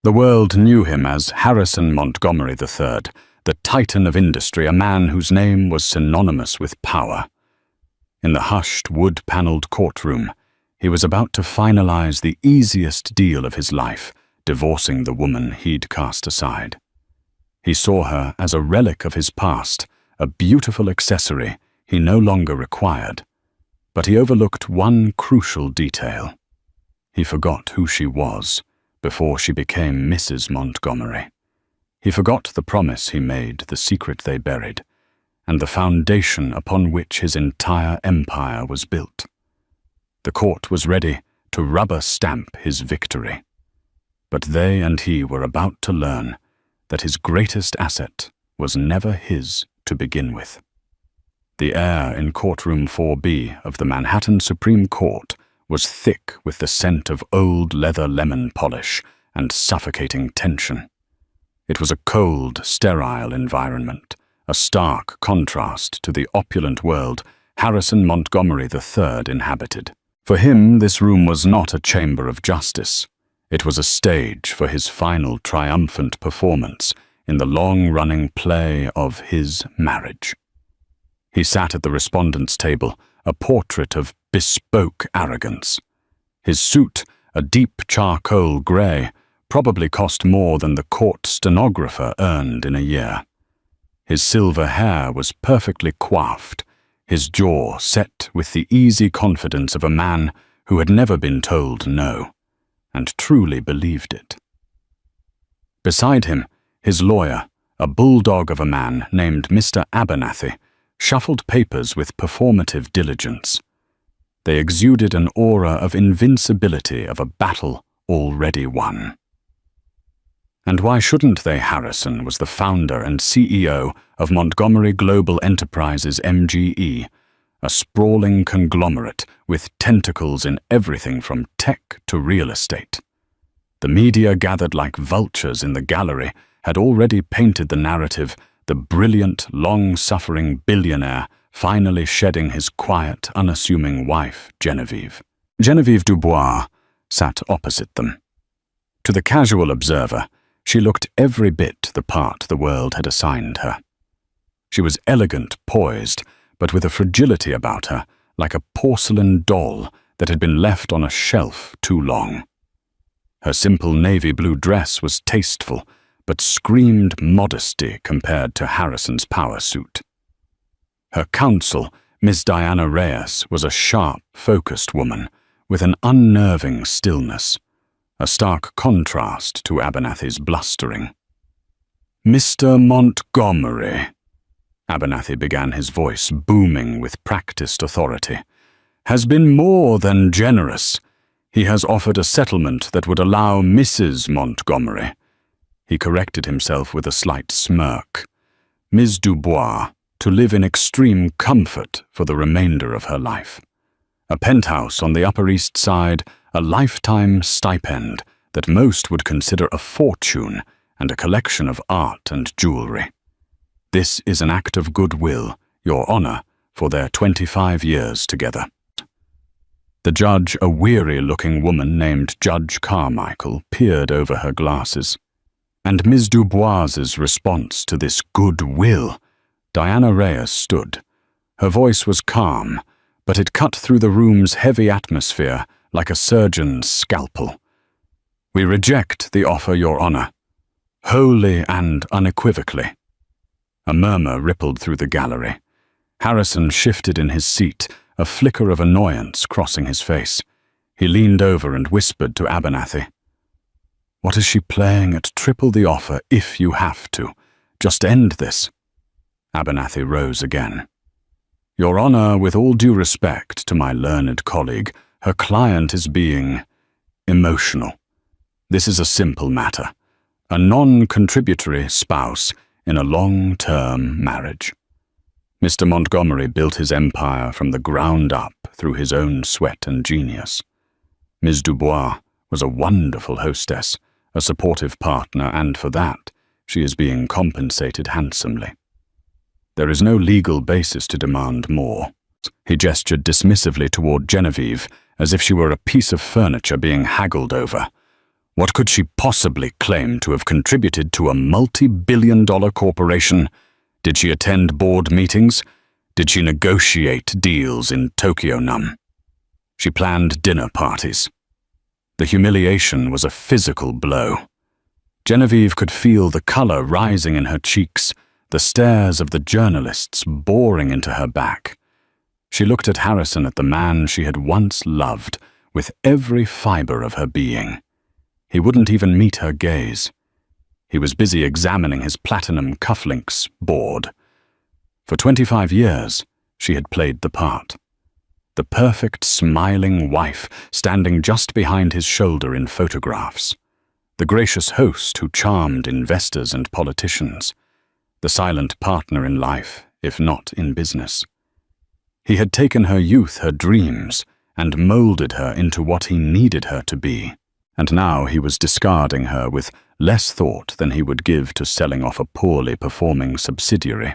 The world knew him as Harrison Montgomery III, the titan of industry, a man whose name was synonymous with power. In the hushed, wood-paneled courtroom, he was about to finalize the easiest deal of his life, divorcing the woman he'd cast aside. He saw her as a relic of his past, a beautiful accessory he no longer required. But he overlooked one crucial detail. He forgot who she was before she became Mrs. Montgomery. He forgot the promise he made, the secret they buried, and the foundation upon which his entire empire was built. The court was ready to rubber stamp his victory. But they and he were about to learn that his greatest asset was never his to begin with. The air in Courtroom 4B of the Manhattan Supreme Court was thick with the scent of old leather lemon polish and suffocating tension. It was a cold, sterile environment, a stark contrast to the opulent world Harrison Montgomery III inhabited. For him, this room was not a chamber of justice. It was a stage for his final triumphant performance in the long-running play of his marriage. He sat at the respondents' table, a portrait of bespoke arrogance. His suit, a deep charcoal grey, probably cost more than the court stenographer earned in a year. His silver hair was perfectly coiffed, his jaw set with the easy confidence of a man who had never been told no, and truly believed it. Beside him, his lawyer, a bulldog of a man named Mr. Abernathy, shuffled papers with performative diligence. They exuded an aura of invincibility of a battle already won. And why shouldn't they? Harrison was the founder and CEO of Montgomery Global Enterprises MGE, a sprawling conglomerate with tentacles in everything from tech to real estate. The media, gathered like vultures in the gallery, had already painted the narrative, the brilliant, long-suffering billionaire finally shedding his quiet, unassuming wife, Genevieve. Genevieve Dubois sat opposite them. To the casual observer, she looked every bit the part the world had assigned her. She was elegant, poised, but with a fragility about her, like a porcelain doll that had been left on a shelf too long. Her simple navy blue dress was tasteful, but screamed modesty compared to Harrison's power suit. Her counsel, Miss Diana Reyes, was a sharp, focused woman with an unnerving stillness, a stark contrast to Abernathy's blustering. "Mr. Montgomery," Abernathy began, his voice booming with practiced authority, "has been more than generous. He has offered a settlement that would allow Mrs. Montgomery," he corrected himself with a slight smirk, "Ms. Dubois, to live in extreme comfort for the remainder of her life. A penthouse on the Upper East Side, a lifetime stipend that most would consider a fortune, and a collection of art and jewelry. This is an act of goodwill, Your Honor, for their 25 years together." The judge, a weary-looking woman named Judge Carmichael, peered over her glasses. And Ms. Dubois's response to this goodwill? Diana Reyes stood. Her voice was calm, but it cut through the room's heavy atmosphere like a surgeon's scalpel. "We reject the offer, Your Honor, wholly and unequivocally." A murmur rippled through the gallery. Harrison shifted in his seat, a flicker of annoyance crossing his face. He leaned over and whispered to Abernathy, "What is she playing at? Triple the offer if you have to. Just end this." Abernathy rose again. "Your Honor, with all due respect to my learned colleague, her client is being emotional. This is a simple matter. A non-contributory spouse in a long-term marriage. Mr. Montgomery built his empire from the ground up through his own sweat and genius. Ms. Dubois was a wonderful hostess, a supportive partner, and for that, she is being compensated handsomely. There is no legal basis to demand more." He gestured dismissively toward Genevieve, as if she were a piece of furniture being haggled over. What could she possibly claim to have contributed to a multi-billion-dollar corporation? Did she attend board meetings? Did she negotiate deals in Tokyo Num? She planned dinner parties. The humiliation was a physical blow. Genevieve could feel the color rising in her cheeks, the stares of the journalists boring into her back. She looked at Harrison, at the man she had once loved, with every fiber of her being. He wouldn't even meet her gaze. He was busy examining his platinum cufflinks board. For 25 years, she had played the part. The perfect, smiling wife standing just behind his shoulder in photographs. The gracious host who charmed investors and politicians. The silent partner in life, if not in business. He had taken her youth, her dreams, and molded her into what he needed her to be. And now he was discarding her with less thought than he would give to selling off a poorly performing subsidiary.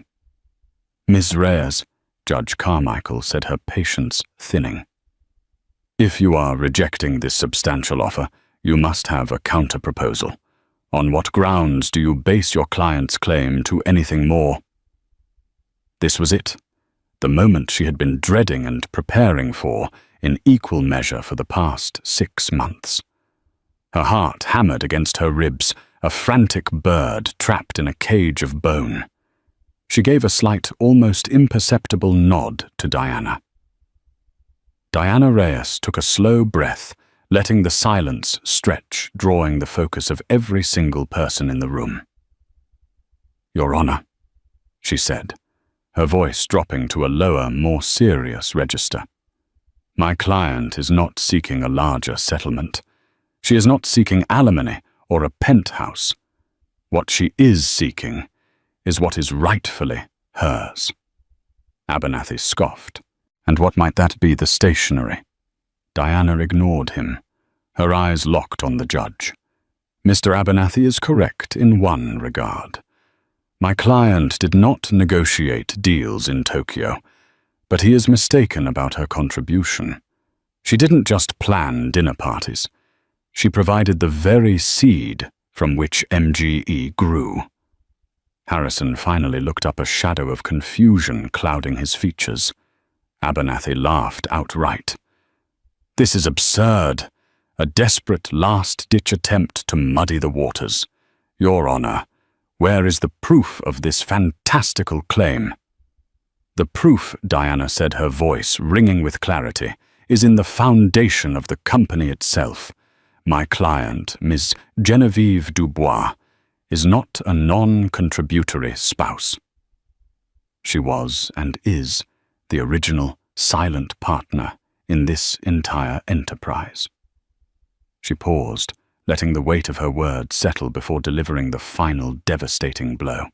"Ms. Reyes," Judge Carmichael said, her patience thinning. "If you are rejecting this substantial offer, you must have a counter-proposal. On what grounds do you base your client's claim to anything more?" This was it, the moment she had been dreading and preparing for in equal measure for the past 6 months. Her heart hammered against her ribs, a frantic bird trapped in a cage of bone. She gave a slight, almost imperceptible nod to Diana. Diana Reyes took a slow breath, letting the silence stretch, drawing the focus of every single person in the room. "Your Honor," she said, her voice dropping to a lower, more serious register. "My client is not seeking a larger settlement. She is not seeking alimony or a penthouse. What she is seeking is what is rightfully hers." Abernathy scoffed. "And what might that be? The stationery?" Diana ignored him, her eyes locked on the judge. "Mr. Abernathy is correct in one regard. My client did not negotiate deals in Tokyo, but he is mistaken about her contribution. She didn't just plan dinner parties. She provided the very seed from which MGE grew." Harrison finally looked up, a shadow of confusion clouding his features. Abernathy laughed outright. "This is absurd. A desperate last-ditch attempt to muddy the waters. Your Honor, where is the proof of this fantastical claim?" "The proof," Diana said, her voice ringing with clarity, "is in the foundation of the company itself. My client, Ms. Genevieve Dubois, is not a non-contributory spouse. She was and is the original silent partner in this entire enterprise." She paused, letting the weight of her words settle before delivering the final devastating blow.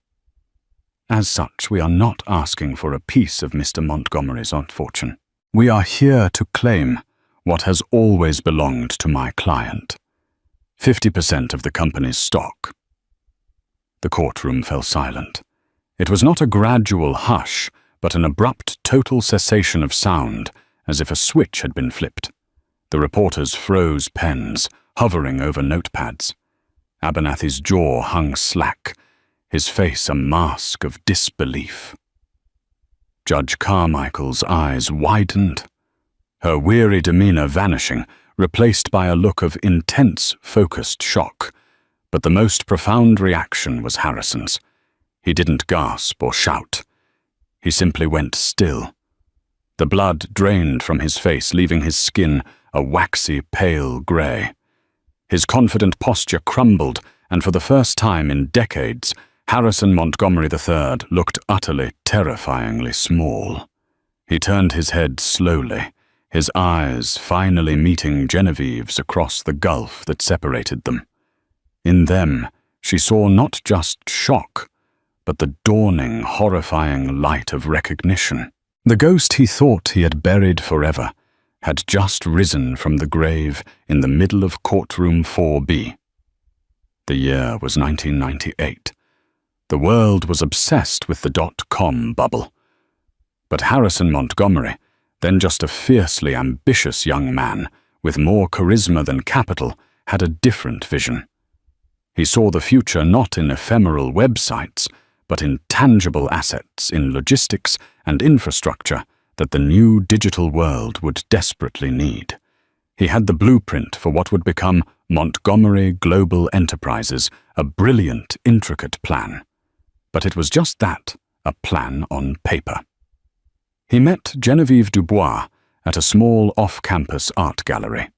"As such, we are not asking for a piece of Mr. Montgomery's fortune. We are here to claim what has always belonged to my client, 50% of the company's stock." The courtroom fell silent. It was not a gradual hush, but an abrupt total cessation of sound, as if a switch had been flipped. The reporters froze pens, hovering over notepads. Abernathy's jaw hung slack, his face a mask of disbelief. Judge Carmichael's eyes widened, her weary demeanor vanishing, replaced by a look of intense, focused shock. But the most profound reaction was Harrison's. He didn't gasp or shout. He simply went still. The blood drained from his face, leaving his skin a waxy, pale grey. His confident posture crumbled, and for the first time in decades, Harrison Montgomery III looked utterly, terrifyingly small. He turned his head slowly, his eyes finally meeting Genevieve's across the gulf that separated them. In them, she saw not just shock, but the dawning, horrifying light of recognition. The ghost he thought he had buried forever had just risen from the grave in the middle of Courtroom 4B. The year was 1998. The world was obsessed with the .com bubble. But Harrison Montgomery, then just a fiercely ambitious young man, with more charisma than capital, had a different vision. He saw the future not in ephemeral websites, but in tangible assets in logistics and infrastructure that the new digital world would desperately need. He had the blueprint for what would become Montgomery Global Enterprises, a brilliant, intricate plan. But it was just that, a plan on paper. He met Geneviève Dubois at a small off-campus art gallery.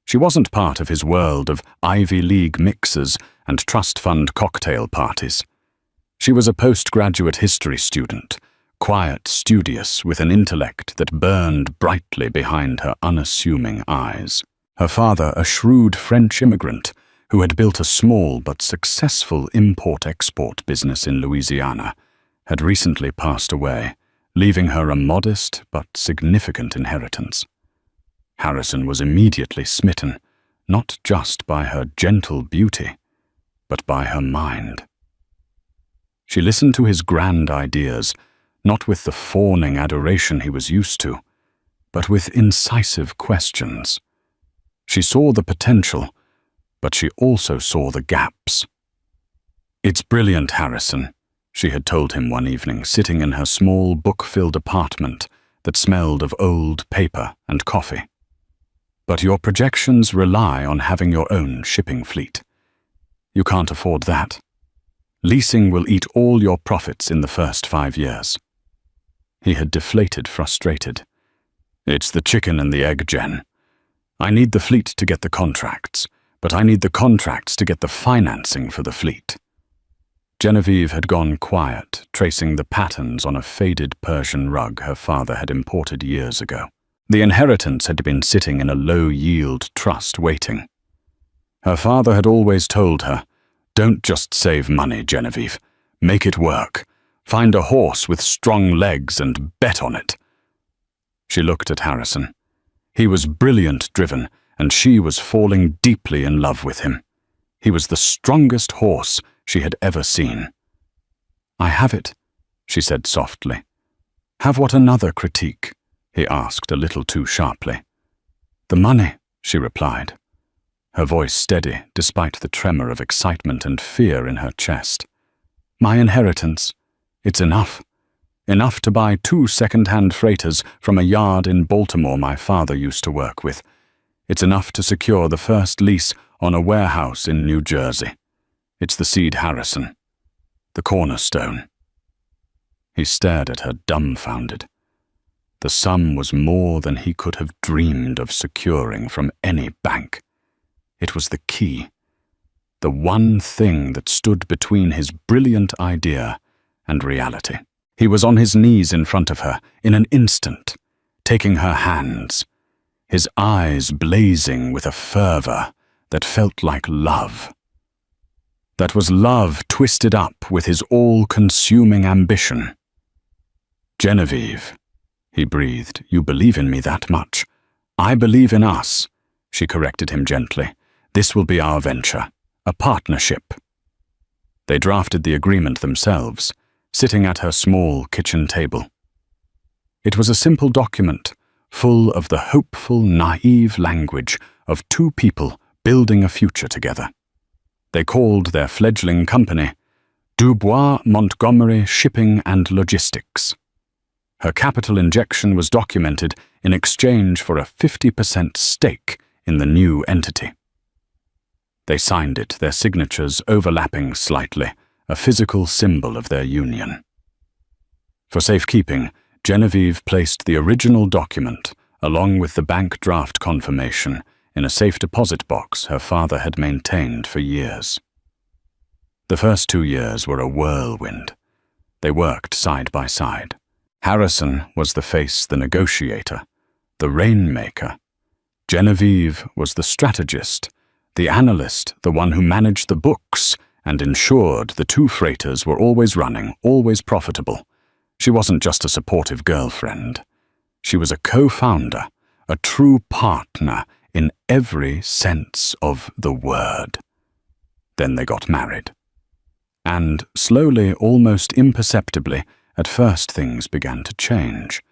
She wasn't part of his world of Ivy League mixers and trust fund cocktail parties. She was a postgraduate history student, quiet, studious, with an intellect that burned brightly behind her unassuming eyes. Her father, a shrewd French immigrant who had built a small but successful import-export business in Louisiana, had recently passed away, leaving her a modest but significant inheritance. Harrison was immediately smitten, not just by her gentle beauty, but by her mind. She listened to his grand ideas, not with the fawning adoration he was used to, but with incisive questions. She saw the potential, but she also saw the gaps. "It's brilliant, Harrison," she had told him one evening, sitting in her small, book-filled apartment that smelled of old paper and coffee. "But your projections rely on having your own shipping fleet. You can't afford that. Leasing will eat all your profits in the first 5 years." He had deflated, frustrated. "It's the chicken and the egg, Jen. I need the fleet to get the contracts, but I need the contracts to get the financing for the fleet." Geneviève had gone quiet, tracing the patterns on a faded Persian rug her father had imported years ago. The inheritance had been sitting in a low-yield trust waiting. Her father had always told her, "Don't just save money, Geneviève. Make it work. Find a horse with strong legs and bet on it." She looked at Harrison. He was brilliant driven, and she was falling deeply in love with him. He was the strongest horse she had ever seen. "I have it," she said softly. "Have what another critique?" he asked a little too sharply. "The money," she replied, her voice steady despite the tremor of excitement and fear in her chest. "My inheritance. It's enough. Enough to buy 2 second-hand freighters from a yard in Baltimore my father used to work with. It's enough to secure the first lease on a warehouse in New Jersey. It's the seed, Harrison. The cornerstone." He stared at her dumbfounded. The sum was more than he could have dreamed of securing from any bank. It was the key, the one thing that stood between his brilliant idea and reality. He was on his knees in front of her in an instant, taking her hands, his eyes blazing with a fervor that felt like love. That was love twisted up with his all-consuming ambition. "Geneviève," he breathed, "you believe in me that much." "I believe in us," she corrected him gently. "This will be our venture, a partnership." They drafted the agreement themselves, sitting at her small kitchen table. It was a simple document, full of the hopeful, naive language of 2 people building a future together. They called their fledgling company Dubois Montgomery Shipping and Logistics. Her capital injection was documented in exchange for a 50% stake in the new entity. They signed it, their signatures overlapping slightly, a physical symbol of their union. For safekeeping, Geneviève placed the original document, along with the bank draft confirmation, in a safe deposit box her father had maintained for years. The first 2 years were a whirlwind. They worked side by side. Harrison was the face, the negotiator, the rainmaker. Geneviève was the strategist, the analyst, the one who managed the books and ensured the 2 freighters were always running, always profitable. She wasn't just a supportive girlfriend. She was a co-founder, a true partner in every sense of the word. Then they got married. And slowly, almost imperceptibly, at first things began to change.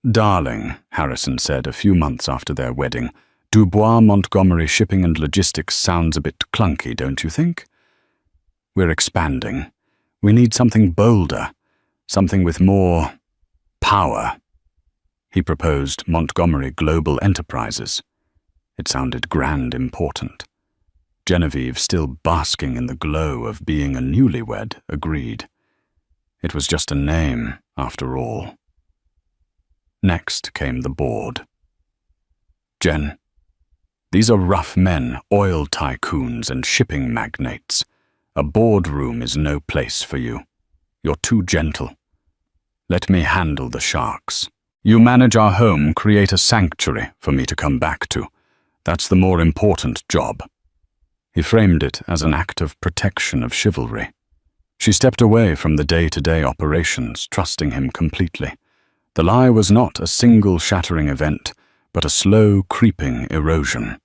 "Darling," Harrison said a few months after their wedding, Dubois Montgomery Shipping and Logistics sounds a bit clunky, don't you think? We're expanding. We need something bolder, something with more power. He proposed Montgomery Global Enterprises. It sounded grand important. Genevieve, still basking in the glow of being a newlywed, agreed. It was just a name, after all. Next came the board. Jen, these are rough men, oil tycoons and shipping magnates. A boardroom is no place for you. You're too gentle. Let me handle the sharks. You manage our home, create a sanctuary for me to come back to. That's the more important job. He framed it as an act of protection of chivalry. She stepped away from the day-to-day operations, trusting him completely. The lie was not a single shattering event, but a slow, creeping erosion.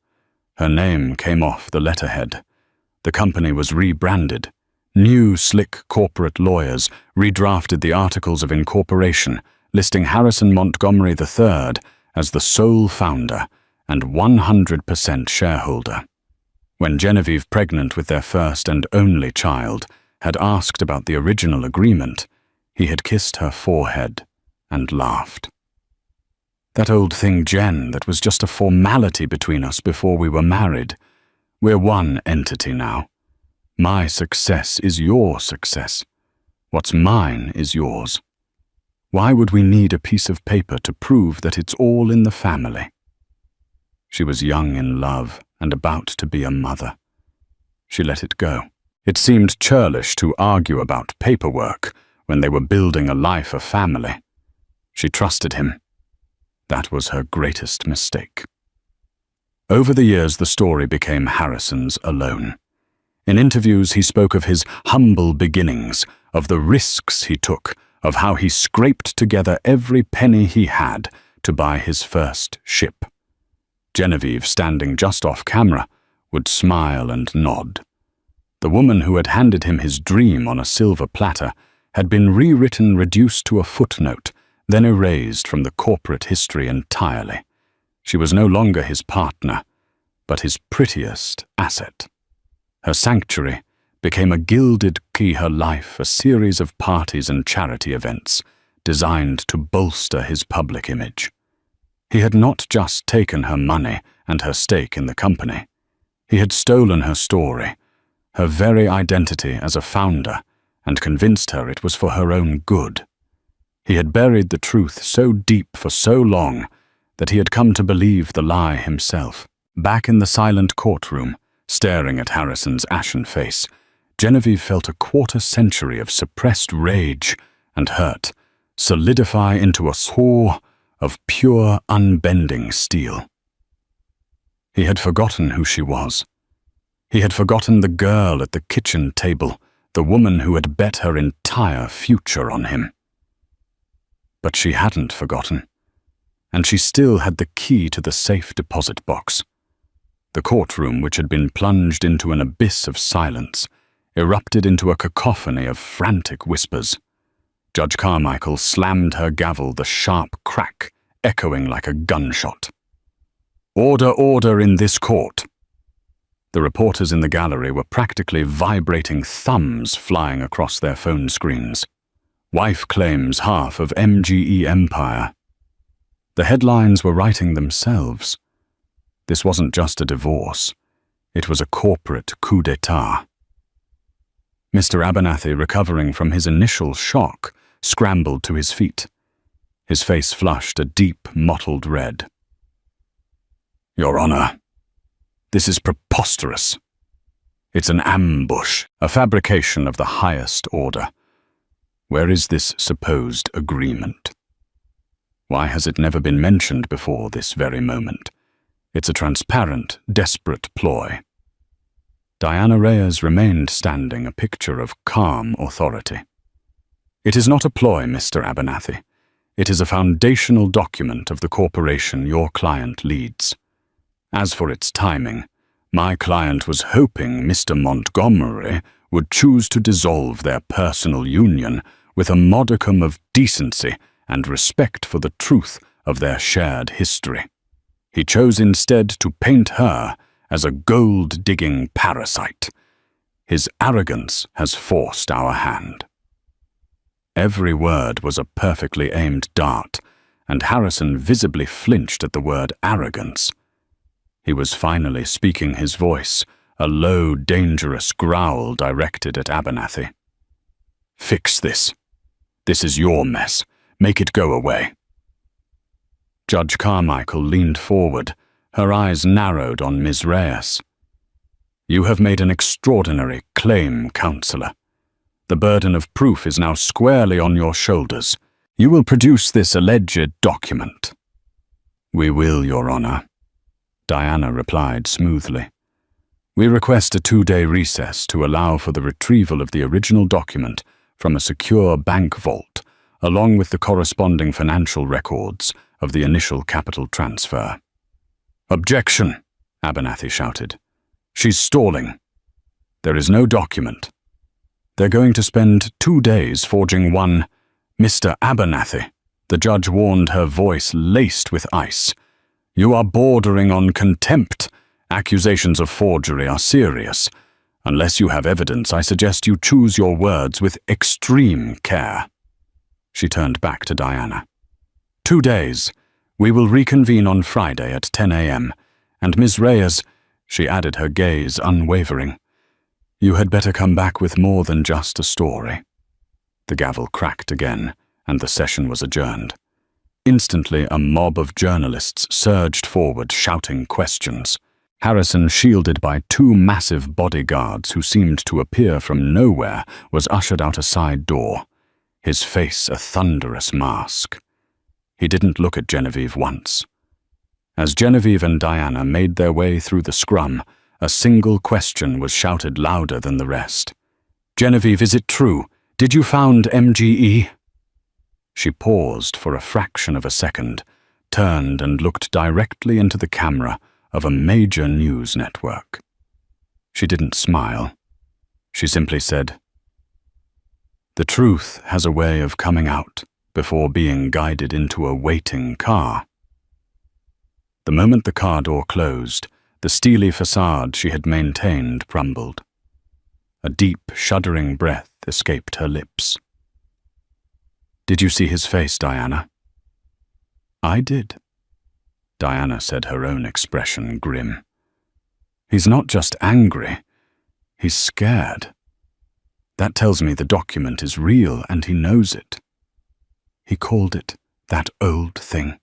Her name came off the letterhead. The company was rebranded. New, slick corporate lawyers redrafted the Articles of Incorporation, listing Harrison Montgomery III as the sole founder and 100% shareholder. When Genevieve, pregnant with their first and only child, had asked about the original agreement, he had kissed her forehead and laughed. That old thing, Jen, that was just a formality between us before we were married. We're one entity now. My success is your success. What's mine is yours. Why would we need a piece of paper to prove that it's all in the family? She was young in love and about to be a mother. She let it go. It seemed churlish to argue about paperwork when they were building a life of family. She trusted him. That was her greatest mistake. Over the years, the story became Harrison's alone. In interviews, he spoke of his humble beginnings, of the risks he took, of how he scraped together every penny he had to buy his first ship. Genevieve, standing just off camera, would smile and nod. The woman who had handed him his dream on a silver platter had been rewritten, reduced to a footnote, then erased from the corporate history entirely. She was no longer his partner, but his prettiest asset. Her sanctuary became a gilded key, her life a series of parties and charity events designed to bolster his public image. He had not just taken her money and her stake in the company. He had stolen her story, her very identity as a founder, and convinced her it was for her own good. He had buried the truth so deep for so long that he had come to believe the lie himself. Back in the silent courtroom, staring at Harrison's ashen face, Genevieve felt a quarter-century of suppressed rage and hurt solidify into a core of pure, unbending steel. He had forgotten who she was. He had forgotten the girl at the kitchen table, the woman who had bet her entire future on him. But she hadn't forgotten, and she still had the key to the safe deposit box. The courtroom, which had been plunged into an abyss of silence, erupted into a cacophony of frantic whispers. Judge Carmichael slammed her gavel, the sharp crack echoing like a gunshot. "Order, order in this court!" The reporters in the gallery were practically vibrating thumbs flying across their phone screens. Wife claims half of MGE Empire. The headlines were writing themselves. This wasn't just a divorce. It was a corporate coup d'etat. Mr. Abernathy, recovering from his initial shock, scrambled to his feet. His face flushed a deep, mottled red. "Your Honor, this is preposterous. It's an ambush, a fabrication of the highest order. Where is this supposed agreement? Why has it never been mentioned before this very moment? It's a transparent, desperate ploy." Diana Reyes remained standing, a picture of calm authority. "It is not a ploy, Mr. Abernathy. It is a foundational document of the corporation your client leads. As for its timing, my client was hoping Mr. Montgomery would choose to dissolve their personal union with a modicum of decency and respect for the truth of their shared history." He chose instead to paint her as a gold-digging parasite. His arrogance has forced our hand." Every word was a perfectly aimed dart, and Harrison visibly flinched at the word arrogance. He was finally speaking his voice, a low, dangerous growl directed at Abernathy. "Fix this. This is your mess. Make it go away." Judge Carmichael leaned forward, her eyes narrowed on Ms. Reyes. "You have made an extraordinary claim, Counselor. The burden of proof is now squarely on your shoulders. You will produce this alleged document." "We will, Your Honor," Diana replied smoothly. "We request a 2-day recess to allow for the retrieval of the original document from a secure bank vault, along with the corresponding financial records of the initial capital transfer." "Objection!" Abernathy shouted. "She's stalling. There is no document. They're going to spend 2 days forging one Mr. Abernathy," the judge warned, her voice laced with ice. "You are bordering on contempt. Accusations of forgery are serious. Unless you have evidence, I suggest you choose your words with extreme care." She turned back to Diana. 2 days. We will reconvene on Friday at 10 a.m. And Ms. Reyes," she added, her gaze unwavering, "you had better come back with more than just a story." The gavel cracked again, and the session was adjourned. Instantly, a mob of journalists surged forward, shouting questions. Harrison, shielded by 2 massive bodyguards who seemed to appear from nowhere, was ushered out a side door, his face a thunderous mask. He didn't look at Genevieve once. As Genevieve and Diana made their way through the scrum, a single question was shouted louder than the rest. "Genevieve, is it true? Did you found MGE?" She paused for a fraction of a second, turned and looked directly into the camera of a major news network. She didn't smile. She simply said, "The truth has a way of coming out before being guided into a waiting car." The moment the car door closed, the steely facade she had maintained crumbled. A deep, shuddering breath escaped her lips. "Did you see his face, Diana?" "I did." Diana said, her own expression grim. "He's not just angry. He's scared. That tells me the document is real and he knows it." "He called it that old thing,"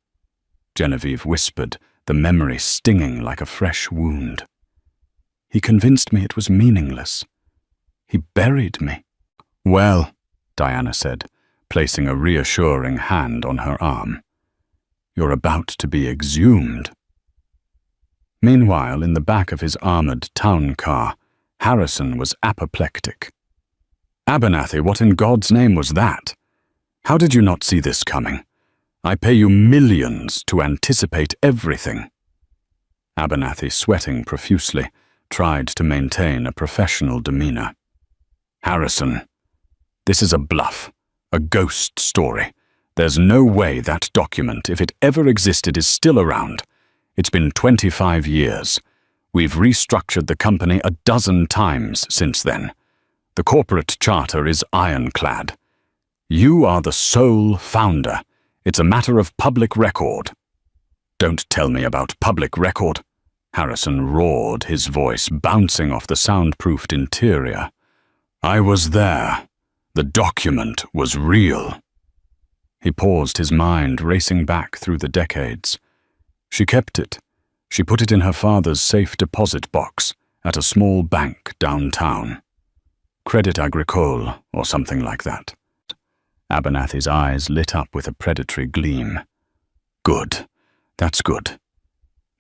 Genevieve whispered, the memory stinging like a fresh wound. "He convinced me it was meaningless. He buried me." "Well," Diana said, placing a reassuring hand on her arm, "you're about to be exhumed." Meanwhile, in the back of his armored town car, Harrison was apoplectic. "Abernathy, what in God's name was that? How did you not see this coming? I pay you millions to anticipate everything." Abernathy, sweating profusely, tried to maintain a professional demeanor. "Harrison, this is a bluff, a ghost story. There's no way that document, if it ever existed, is still around. It's been 25 years. We've restructured the company a dozen times since then. The corporate charter is ironclad. You are the sole founder. It's a matter of public record." "Don't tell me about public record," Harrison roared, his voice bouncing off the soundproofed interior. "I was there. The document was real." He paused, his mind racing back through the decades. She kept it. She put it in her father's safe deposit box at a small bank downtown. Crédit Agricole or something like that. Abernathy's eyes lit up with a predatory gleam. "Good. That's good.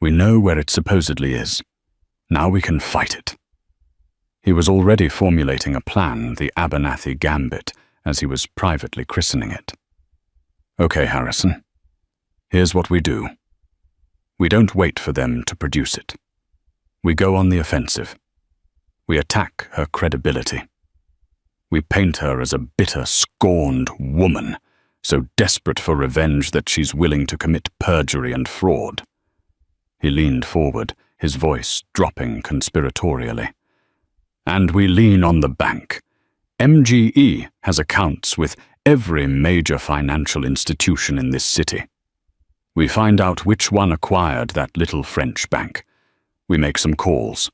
We know where it supposedly is. Now we can fight it." He was already formulating a plan, the Abernathy Gambit, as he was privately christening it. "Okay, Harrison. Here's what we do. We don't wait for them to produce it. We go on the offensive. We attack her credibility. We paint her as a bitter, scorned woman, so desperate for revenge that she's willing to commit perjury and fraud. He leaned forward, his voice dropping conspiratorially. "And we lean on the bank. MGE has accounts with every major financial institution in this city. We find out which one acquired that little French bank. We make some calls.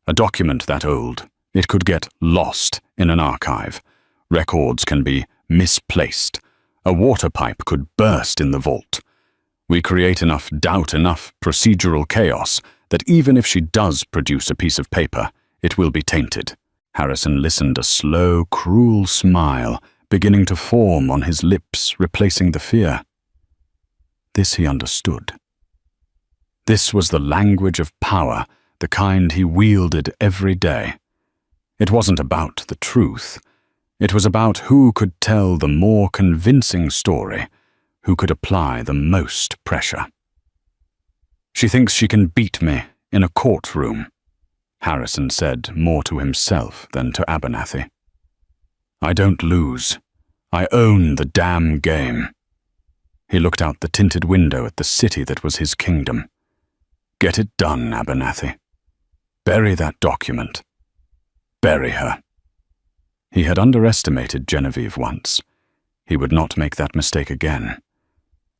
A document that old, it could get lost in an archive. Records can be misplaced. A water pipe could burst in the vault. We create enough doubt, enough procedural chaos, that even if she does produce a piece of paper, it will be tainted." Harrison listened, a slow, cruel smile beginning to form on his lips, replacing the fear. This he understood. This was the language of power, the kind he wielded every day. It wasn't about the truth. It was about who could tell the more convincing story, who could apply the most pressure. "She thinks she can beat me in a courtroom," Harrison said, more to himself than to Abernathy. "I don't lose. I own the damn game." He looked out the tinted window at the city that was his kingdom. "Get it done, Abernathy. Bury that document. Bury her." He had underestimated Genevieve once. He would not make that mistake again.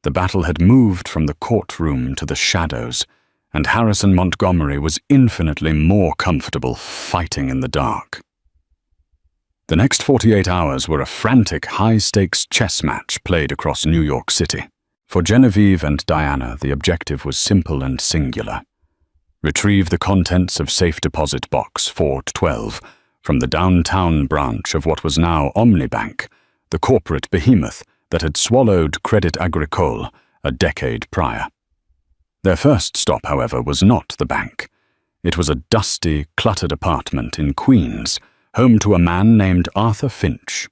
The battle had moved from the courtroom to the shadows, and Harrison Montgomery was infinitely more comfortable fighting in the dark. The next 48 hours were a frantic, high-stakes chess match played across New York City. For Genevieve and Diana, the objective was simple and singular. Retrieve the contents of safe deposit box 412 from the downtown branch of what was now Omnibank, the corporate behemoth that had swallowed Crédit Agricole a decade prior. Their first stop, however, was not the bank. It was a dusty, cluttered apartment in Queens, home to a man named Arthur Finch.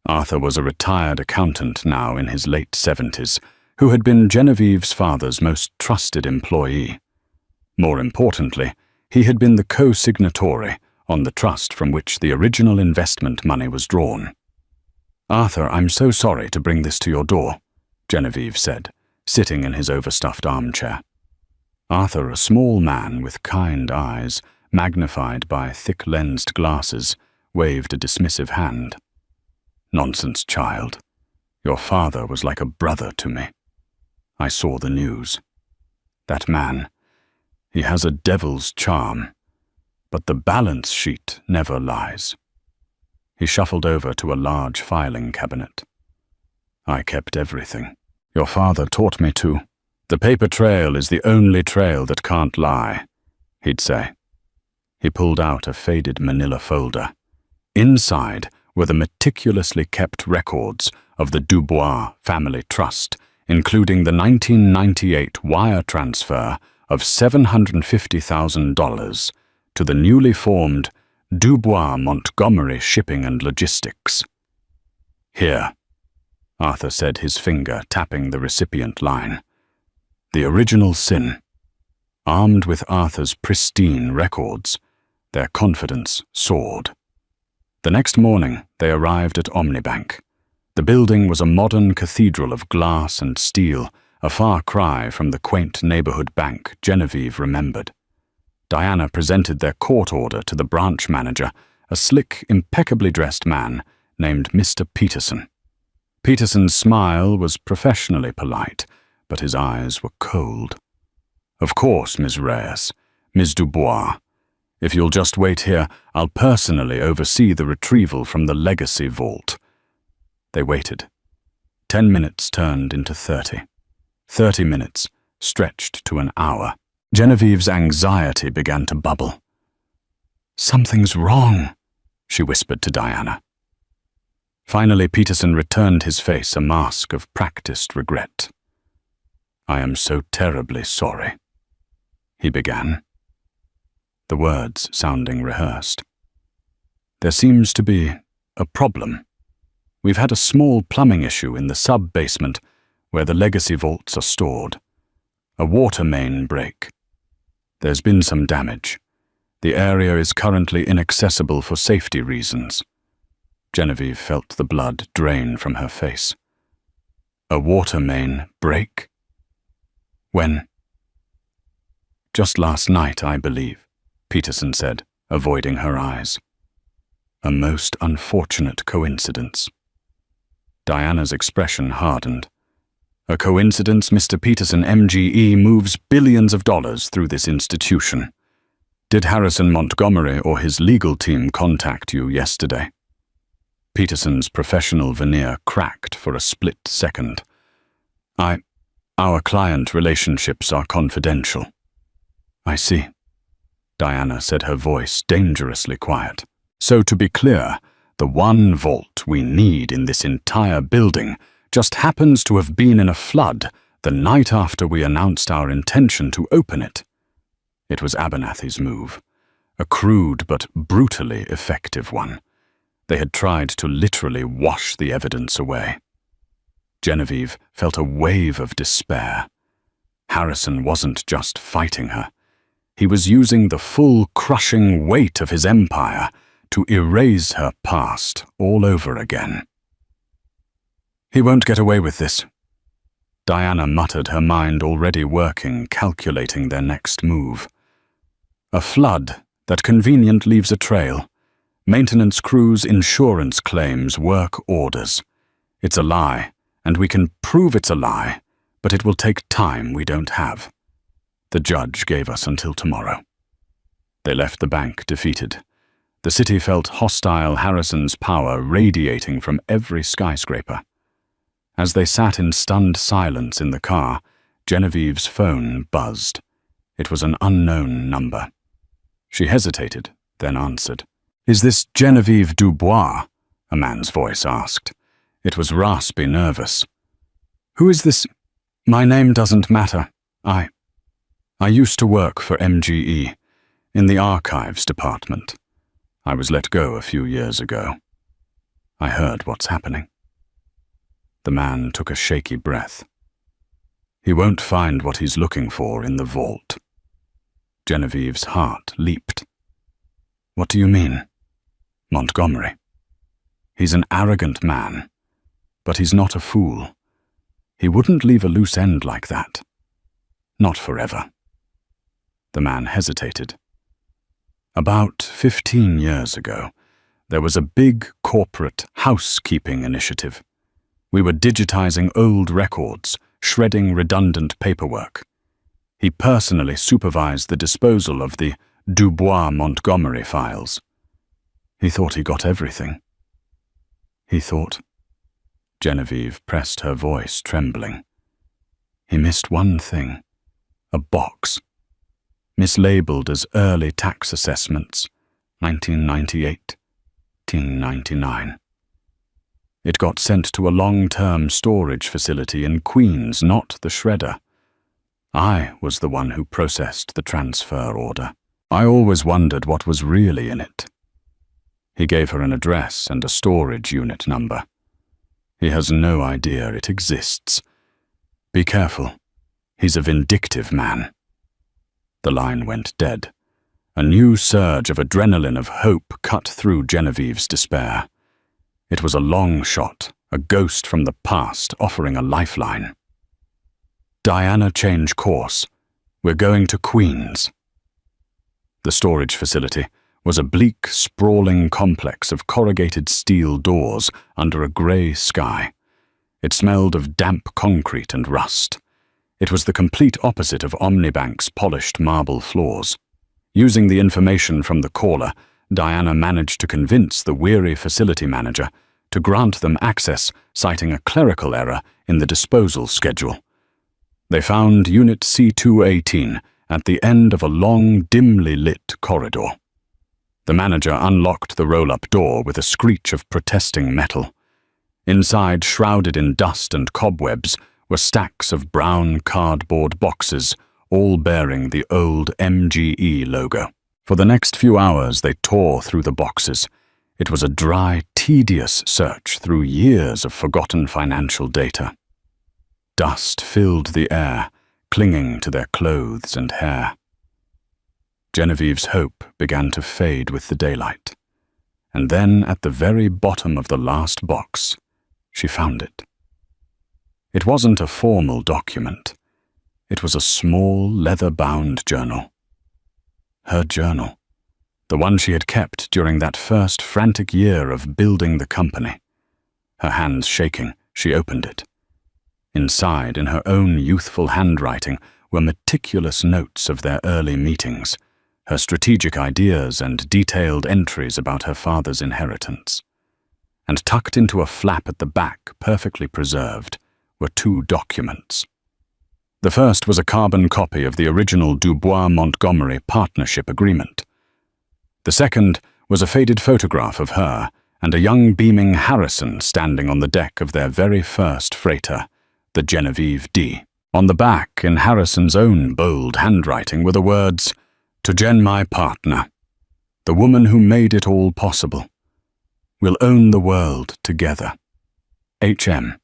Arthur was a retired accountant now in his late 70s, who had been Genevieve's father's most trusted employee. More importantly, he had been the co-signatory on the trust from which the original investment money was drawn. "Arthur, I'm so sorry to bring this to your door," Genevieve said, sitting in his overstuffed armchair. Arthur, a small man with kind eyes, magnified by thick-lensed glasses, waved a dismissive hand. "Nonsense, child. Your father was like a brother to me. I saw the news. That man, he has a devil's charm, but the balance sheet never lies." He shuffled over to a large filing cabinet. "I kept everything. Your father taught me to. The paper trail is the only trail that can't lie," he'd say. He pulled out a faded manila folder. Inside were the meticulously kept records of the Dubois family trust, including the 1998 wire transfer of $750,000 to the newly formed Dubois Montgomery Shipping and Logistics. "Here," Arthur said, his finger tapping the recipient line. The original sin. Armed with Arthur's pristine records, their confidence soared. The next morning, they arrived at Omnibank. The building was a modern cathedral of glass and steel, a far cry from the quaint neighborhood bank Genevieve remembered. Diana presented their court order to the branch manager, a slick, impeccably dressed man named Mr. Peterson. Peterson's smile was professionally polite, but his eyes were cold. "Of course, Ms. Reyes, Ms. Dubois. If you'll just wait here, I'll personally oversee the retrieval from the legacy vault." They waited. 10 minutes turned into 30. 30 minutes stretched to an hour. Genevieve's anxiety began to bubble. "Something's wrong," she whispered to Diana. Finally, Peterson returned his face a mask of practiced regret. "I am so terribly sorry," he began, the words sounding rehearsed. "There seems to be a problem. We've had a small plumbing issue in the sub-basement where the legacy vaults are stored. A water main break. There's been some damage. The area is currently inaccessible for safety reasons." Genevieve felt the blood drain from her face. "A water main break? When?" Just last night, I believe, Peterson said, avoiding her eyes. A most unfortunate coincidence. Diana's expression hardened. A coincidence Mr. Peterson, MGE, moves billions of dollars through this institution. Did Harrison Montgomery or his legal team contact you yesterday? Peterson's professional veneer cracked for a split second. Our client relationships are confidential. I see. Diana said, her voice dangerously quiet. So to be clear, the one vault we need in this entire building just happens to have been in a flood the night after we announced our intention to open it. It was Abernathy's move, a crude but brutally effective one. They had tried to literally wash the evidence away. Genevieve felt a wave of despair. Harrison wasn't just fighting her. He was using the full crushing weight of his empire to erase her past all over again. He won't get away with this. Diana muttered, her mind already working, calculating their next move. A flood that convenient leaves a trail. Maintenance crews' insurance claims, work orders. It's a lie, and we can prove it's a lie, but it will take time we don't have. The judge gave us until tomorrow. They left the bank defeated. The city felt hostile Harrison's power radiating from every skyscraper. As they sat in stunned silence in the car, Genevieve's phone buzzed. It was an unknown number. She hesitated, then answered. "Is this Genevieve Dubois?" a man's voice asked. It was raspy, nervous. "Who is this?" "My name doesn't matter. I used to work for MGE, in the archives department. I was let go a few years ago. I heard what's happening." The man took a shaky breath. He won't find what he's looking for in the vault. Genevieve's heart leaped. "What do you mean?" "Montgomery. He's an arrogant man, but he's not a fool. He wouldn't leave a loose end like that. Not forever." The man hesitated. "About 15 years ago, there was a big corporate housekeeping initiative. We were digitizing old records, shredding redundant paperwork. He personally supervised the disposal of the Dubois-Montgomery files. He thought he got everything." "He thought?" Genevieve pressed her voice, trembling. "He missed one thing. A box. Mislabeled as early tax assessments, 1998, 1999. It got sent to a long-term storage facility in Queens, not the shredder. I was the one who processed the transfer order. I always wondered what was really in it." He gave her an address and a storage unit number. "He has no idea it exists. Be careful. He's a vindictive man." The line went dead. A new surge of adrenaline of hope cut through Genevieve's despair. It was a long shot, a ghost from the past offering a lifeline. "Diana, change course. We're going to Queens." The storage facility was a bleak, sprawling complex of corrugated steel doors under a grey sky. It smelled of damp concrete and rust. It was the complete opposite of Omnibank's polished marble floors. Using the information from the caller, Diana managed to convince the weary facility manager to grant them access, citing a clerical error in the disposal schedule. They found Unit C218 at the end of a long, dimly lit corridor. The manager unlocked the roll-up door with a screech of protesting metal. Inside, shrouded in dust and cobwebs, were stacks of brown cardboard boxes, all bearing the old MGE logo. For the next few hours, they tore through the boxes. It was a dry, tedious search through years of forgotten financial data. Dust filled the air, clinging to their clothes and hair. Genevieve's hope began to fade with the daylight. And then, at the very bottom of the last box, she found it. It wasn't a formal document. It was a small, leather-bound journal. Her journal. The one she had kept during that first frantic year of building the company. Her hands shaking, she opened it. Inside, in her own youthful handwriting, were meticulous notes of their early meetings, her strategic ideas and detailed entries about her father's inheritance. And tucked into a flap at the back, perfectly preserved, were 2 documents. The first was a carbon copy of the original Dubois-Montgomery partnership agreement. The second was a faded photograph of her and a young beaming Harrison standing on the deck of their very first freighter, the Genevieve D. On the back, in Harrison's own bold handwriting, were the words, "To Jen, my partner, the woman who made it all possible. We'll own the world together. H.M.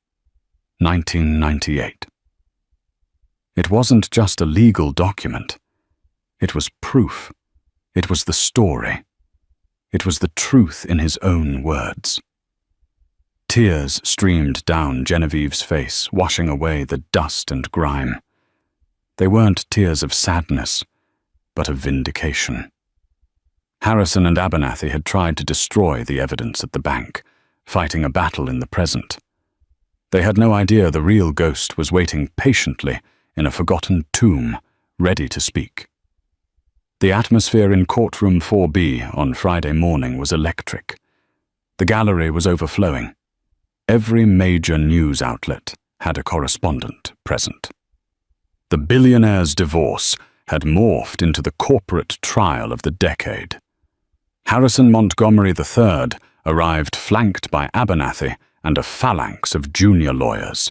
1998. It wasn't just a legal document. It was proof. It was the story. It was the truth in his own words. Tears streamed down Genevieve's face, washing away the dust and grime. They weren't tears of sadness, but of vindication. Harrison and Abernathy had tried to destroy the evidence at the bank, fighting a battle in the present. They had no idea the real ghost was waiting patiently in a forgotten tomb, ready to speak. The atmosphere in Courtroom 4B on Friday morning was electric. The gallery was overflowing. Every major news outlet had a correspondent present. The billionaire's divorce had morphed into the corporate trial of the decade. Harrison Montgomery III arrived flanked by Abernathy and a phalanx of junior lawyers.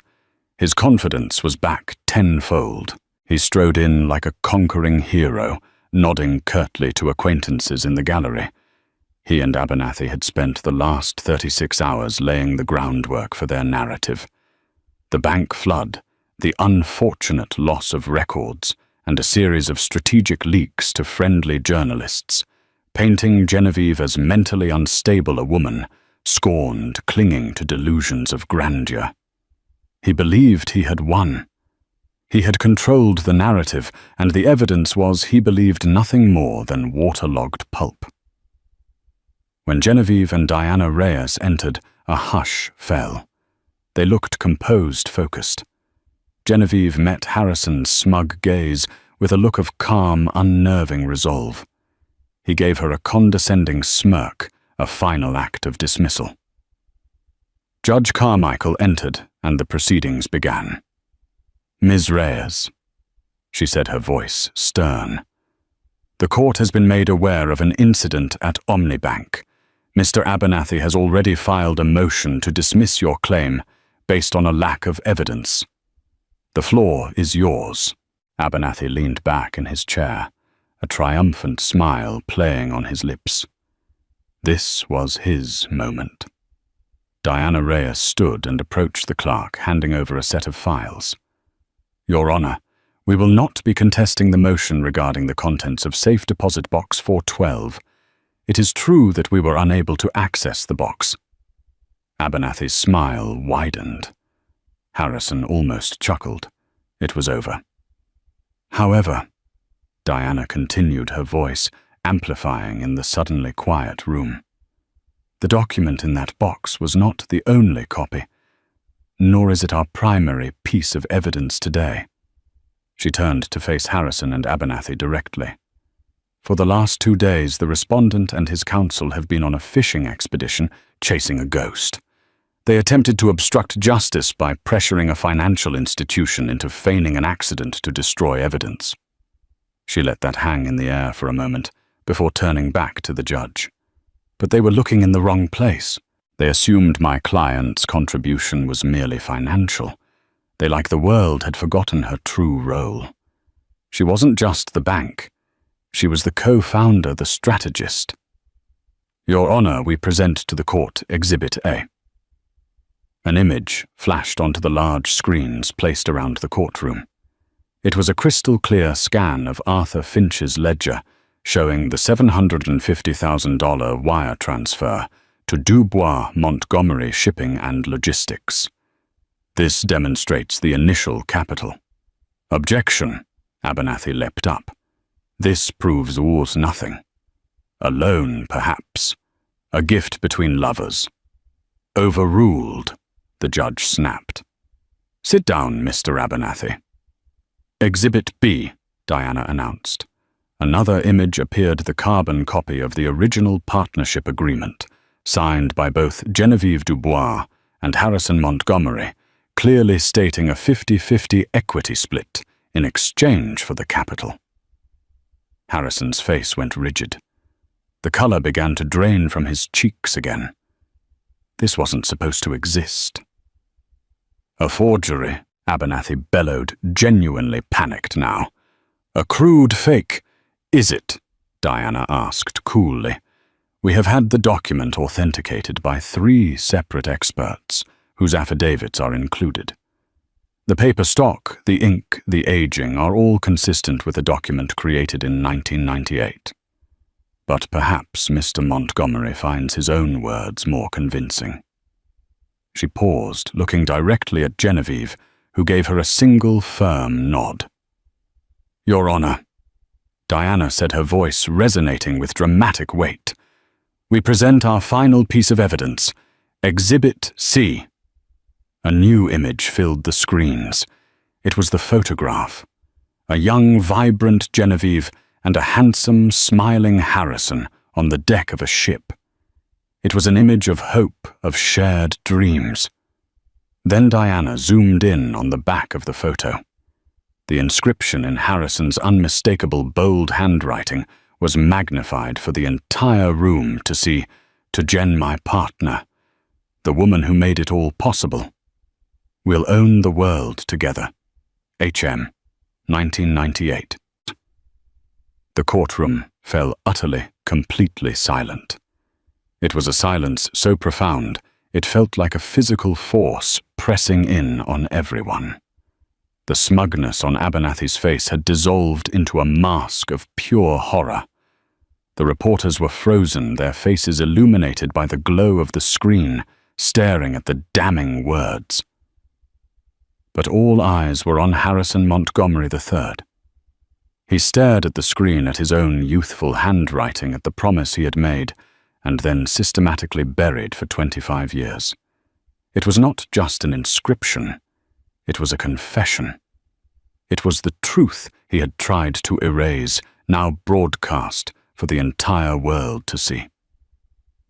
His confidence was back tenfold. He strode in like a conquering hero, nodding curtly to acquaintances in the gallery. He and Abernathy had spent the last 36 hours laying the groundwork for their narrative. The bank flood, the unfortunate loss of records, and a series of strategic leaks to friendly journalists, painting Genevieve as mentally unstable a woman, scorned, clinging to delusions of grandeur. He believed he had won. He had controlled the narrative, and the evidence was he believed nothing more than waterlogged pulp. When Genevieve and Diana Reyes entered, a hush fell. They looked composed, focused. Genevieve met Harrison's smug gaze with a look of calm, unnerving resolve. He gave her a condescending smirk, a final act of dismissal. Judge Carmichael entered, and the proceedings began. "Ms. Reyes," she said, her voice stern. "The court has been made aware of an incident at Omnibank. Mr. Abernathy has already filed a motion to dismiss your claim based on a lack of evidence. The floor is yours." Abernathy leaned back in his chair, a triumphant smile playing on his lips. This was his moment. Diana Reyes stood and approached the clerk, handing over a set of files. "Your Honor, we will not be contesting the motion regarding the contents of Safe Deposit Box 412. It is true that we were unable to access the box." Abernathy's smile widened. Harrison almost chuckled. It was over. "However," Diana continued, her voice amplifying in the suddenly quiet room, "the document in that box was not the only copy, nor is it our primary piece of evidence today." She turned to face Harrison and Abernathy directly. "For the last 2 days, the respondent and his counsel have been on a fishing expedition chasing a ghost. They attempted to obstruct justice by pressuring a financial institution into feigning an accident to destroy evidence." She let that hang in the air for a moment before turning back to the judge. "But they were looking in the wrong place. They assumed my client's contribution was merely financial. They, like the world, had forgotten her true role. She wasn't just the bank. She was the co-founder, the strategist. Your Honor, we present to the court Exhibit A." An image flashed onto the large screens placed around the courtroom. It was a crystal-clear scan of Arthur Finch's ledger, showing the $750,000 wire transfer to Dubois Montgomery Shipping and Logistics. This demonstrates the initial capital. Objection, Abernathy leapt up. This proves war's nothing. A loan, perhaps. A gift between lovers. Overruled, the judge snapped. Sit down, Mr. Abernathy. Exhibit B, Diana announced. Another image appeared, the carbon copy of the original partnership agreement, signed by both Genevieve Dubois and Harrison Montgomery, clearly stating a 50-50 equity split in exchange for the capital. Harrison's face went rigid. The color began to drain from his cheeks again. This wasn't supposed to exist. A forgery, Abernathy bellowed, genuinely panicked now. A crude fake. Is it? Diana asked coolly. We have had the document authenticated by 3 separate experts, whose affidavits are included. The paper stock, the ink, the aging are all consistent with the document created in 1998. But perhaps Mr. Montgomery finds his own words more convincing. She paused, looking directly at Genevieve, who gave her a single firm nod. Your Honor, Diana said, her voice resonating with dramatic weight. We present our final piece of evidence, Exhibit C. A new image filled the screens. It was the photograph. A young, vibrant Genevieve and a handsome, smiling Harrison on the deck of a ship. It was an image of hope, of shared dreams. Then Diana zoomed in on the back of the photo. The inscription in Harrison's unmistakable, bold handwriting was magnified for the entire room to see, to Jen, my partner, the woman who made it all possible. We'll own the world together. H.M., 1998. The courtroom fell utterly, completely silent. It was a silence so profound, it felt like a physical force pressing in on everyone. The smugness on Abernathy's face had dissolved into a mask of pure horror. The reporters were frozen, their faces illuminated by the glow of the screen, staring at the damning words. But all eyes were on Harrison Montgomery III. He stared at the screen, at his own youthful handwriting, at the promise he had made, and then systematically buried for 25 years. It was not just an inscription. It was a confession. It was the truth he had tried to erase, now broadcast for the entire world to see.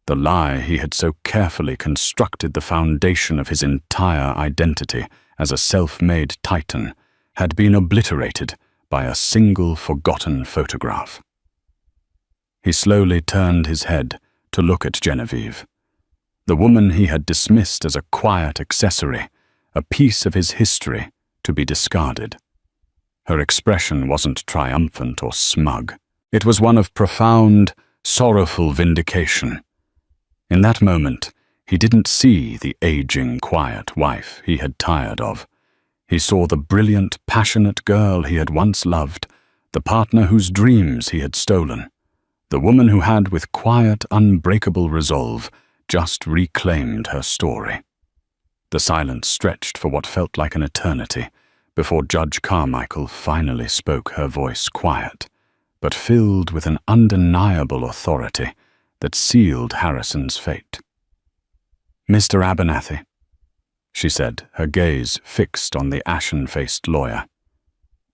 The lie he had so carefully constructed the foundation of his entire identity as a self-made titan had been obliterated by a single forgotten photograph. He slowly turned his head to look at Genevieve, the woman he had dismissed as a quiet accessory, a piece of his history to be discarded. Her expression wasn't triumphant or smug. It was one of profound, sorrowful vindication. In that moment, he didn't see the aging, quiet wife he had tired of. He saw the brilliant, passionate girl he had once loved, the partner whose dreams he had stolen, the woman who had, with quiet, unbreakable resolve, just reclaimed her story. The silence stretched for what felt like an eternity before Judge Carmichael finally spoke, her voice quiet, but filled with an undeniable authority that sealed Harrison's fate. Mr. Abernathy, she said, her gaze fixed on the ashen-faced lawyer.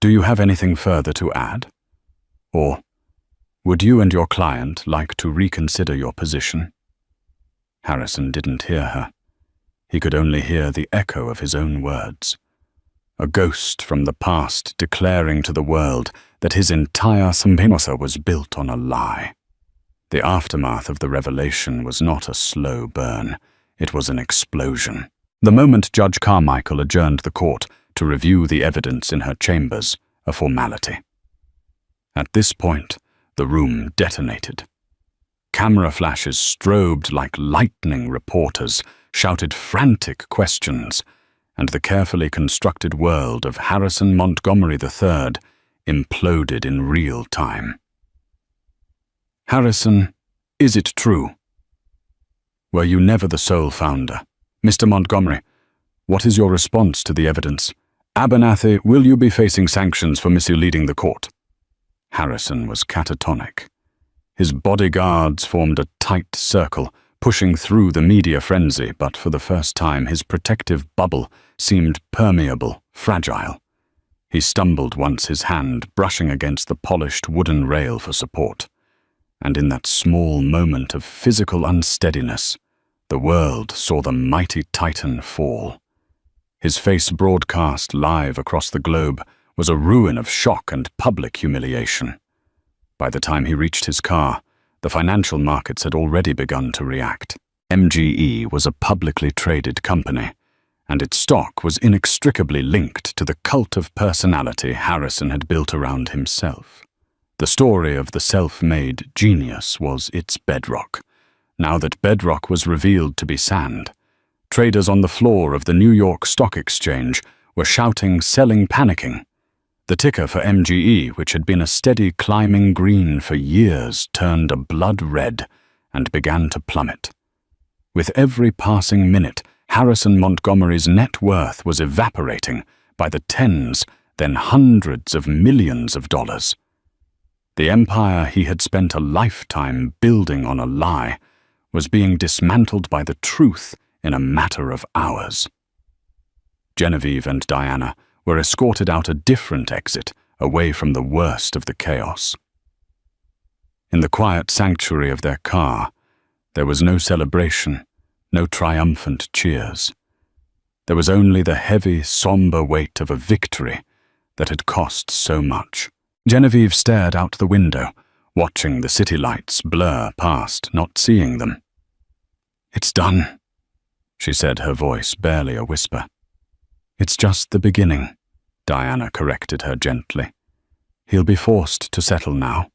Do you have anything further to add? Or would you and your client like to reconsider your position? Harrison didn't hear her. He could only hear the echo of his own words. A ghost from the past declaring to the world that his entire Spinoza was built on a lie. The aftermath of the revelation was not a slow burn. It was an explosion. The moment Judge Carmichael adjourned the court to review the evidence in her chambers, a formality. At this point, the room detonated. Camera flashes strobed like lightning, reporters shouted frantic questions, and the carefully constructed world of Harrison Montgomery III imploded in real time. Harrison, is it true? Were you never the sole founder? Mr. Montgomery, what is your response to the evidence? Abernathy, will you be facing sanctions for misleading the court? Harrison was catatonic. His bodyguards formed a tight circle, pushing through the media frenzy, but for the first time his protective bubble seemed permeable, fragile. He stumbled once, his hand brushing against the polished wooden rail for support. And in that small moment of physical unsteadiness, the world saw the mighty Titan fall. His face broadcast live across the globe was a ruin of shock and public humiliation. By the time he reached his car, the financial markets had already begun to react. MGE was a publicly traded company, and its stock was inextricably linked to the cult of personality Harrison had built around himself. The story of the self-made genius was its bedrock. Now that bedrock was revealed to be sand, traders on the floor of the New York Stock Exchange were shouting, selling, panicking. The ticker for MGE, which had been a steady climbing green for years, turned a blood red and began to plummet. With every passing minute, Harrison Montgomery's net worth was evaporating by the tens, then hundreds of millions of dollars. The empire he had spent a lifetime building on a lie was being dismantled by the truth in a matter of hours. Genevieve and Diana were escorted out a different exit, away from the worst of the chaos. In the quiet sanctuary of their car, there was no celebration, no triumphant cheers. There was only the heavy, somber weight of a victory that had cost so much. Genevieve stared out the window, watching the city lights blur past, not seeing them. "It's done," she said, her voice barely a whisper. "It's just the beginning," Diana corrected her gently. "He'll be forced to settle now,